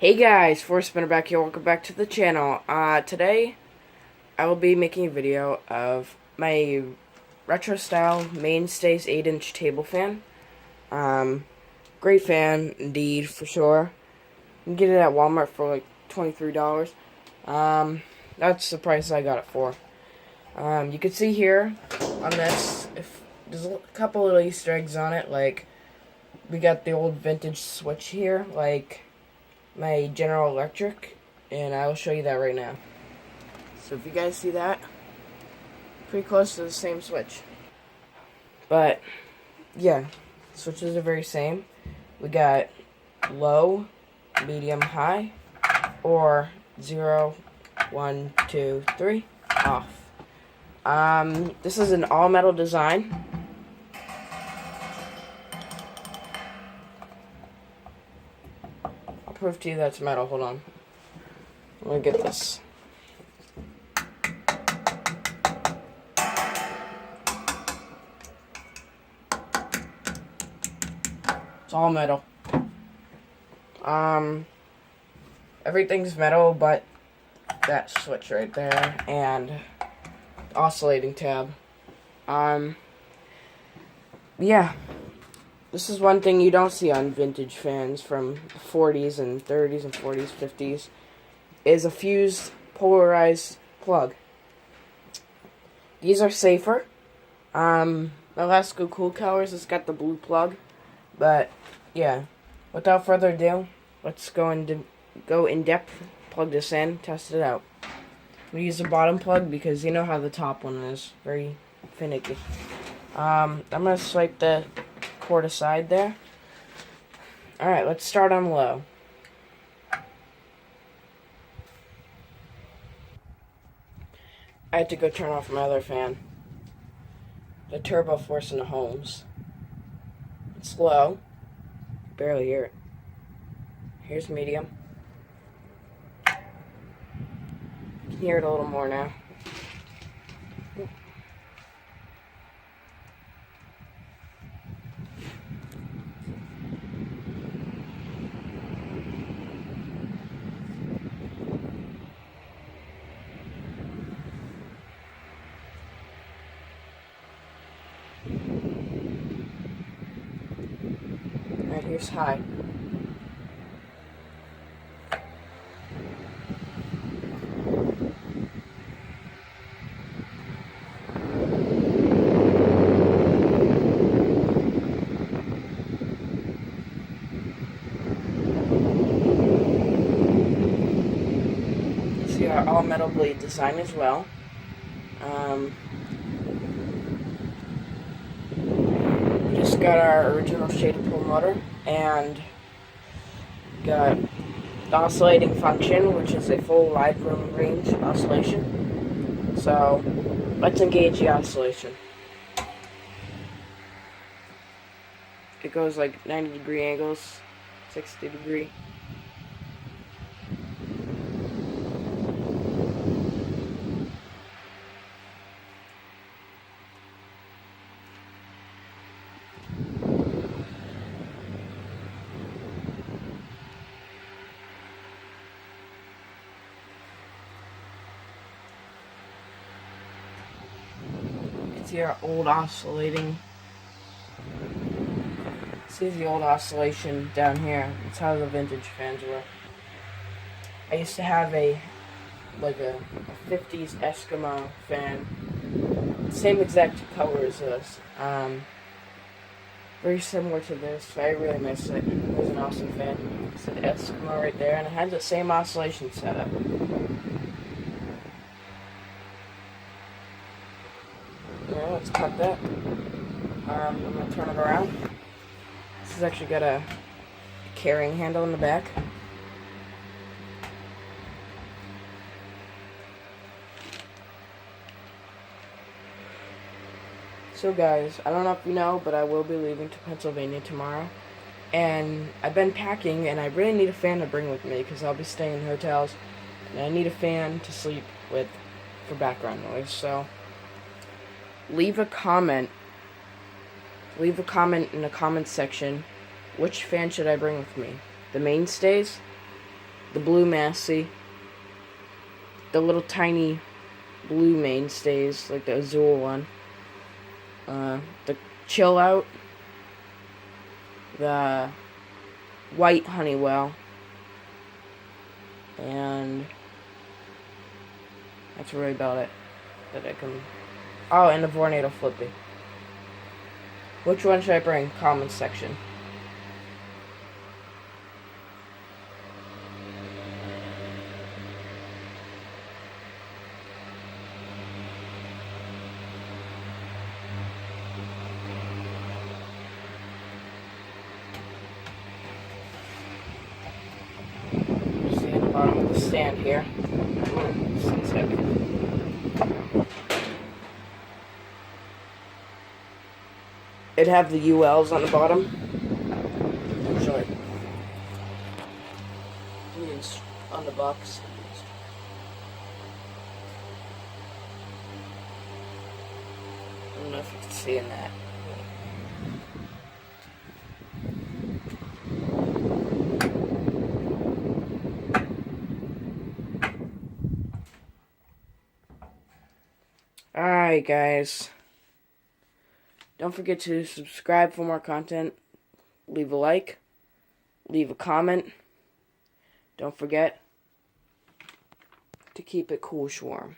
Hey guys, Force Spinner back here. Welcome back to the channel. Today I will be making a video of my retro style Mainstays 8-inch table fan. Great fan indeed, for sure. You can get it at Walmart for like $23. That's the price I got it for. You can see here on this, if there's a couple little Easter eggs on it, like we got the old vintage switch here, like my General Electric, and I will show you that right now. So if you guys see that, pretty close to the same switch. But yeah, switches are very same. We got low, medium, high, or 0, 1, 2, 3, off. This is an all metal design. Prove to you that's metal. Hold on. Let me get this. It's all metal. Everything's metal but that switch right there and the oscillating tab. Yeah. This is one thing you don't see on vintage fans from the 40s and 30s and 40s, 50s, is a fused polarized plug. These are safer. My last Cool Colors has got the blue plug, but yeah. Without further ado, let's go in depth, plug this in, test it out. We use the bottom plug because you know how the top one is, very finicky. I'm gonna swipe the cord aside there. Alright, let's start on low. I had to go turn off my other fan. The turbo force in the homes. It's low. Barely hear it. Here's medium. You can hear it a little more now. Alright, here's high. See our all metal blade design as well. We just got our original shaded pull motor and got the oscillating function, which is a full wide room range oscillation. So let's engage the oscillation. It goes like 90-degree angles, 60-degree. See our old oscillating. See the old oscillation down here. It's how the vintage fans were. I used to have a 50s Eskimo fan. Same exact color as this. Very similar to this. I really miss it. It was an awesome fan. It's an Eskimo right there, and it had the same oscillation setup. Yeah, let's cut that. I'm going to turn it around. This has actually got a carrying handle in the back. So guys, I don't know if you know, but I will be leaving to Pennsylvania tomorrow. And I've been packing, and I really need a fan to bring with me because I'll be staying in hotels. And I need a fan to sleep with for background noise. So leave a comment in the comment section. Which fan should I bring with me? The Mainstays the blue Massey, the little tiny blue Mainstays, like the azure one, the Chill Out, the white Honeywell, and that's really about it that I can. Oh, and the Vornado Flippy. Which one should I bring? Comment section. See at the bottom of the stand here. One second. It'd have the ULs on the bottom. Sorry. On the box. I don't know if you can see in that. Alright, guys. Don't forget to subscribe for more content. Leave a like. Leave a comment. Don't forget to keep it cool, Schwarm.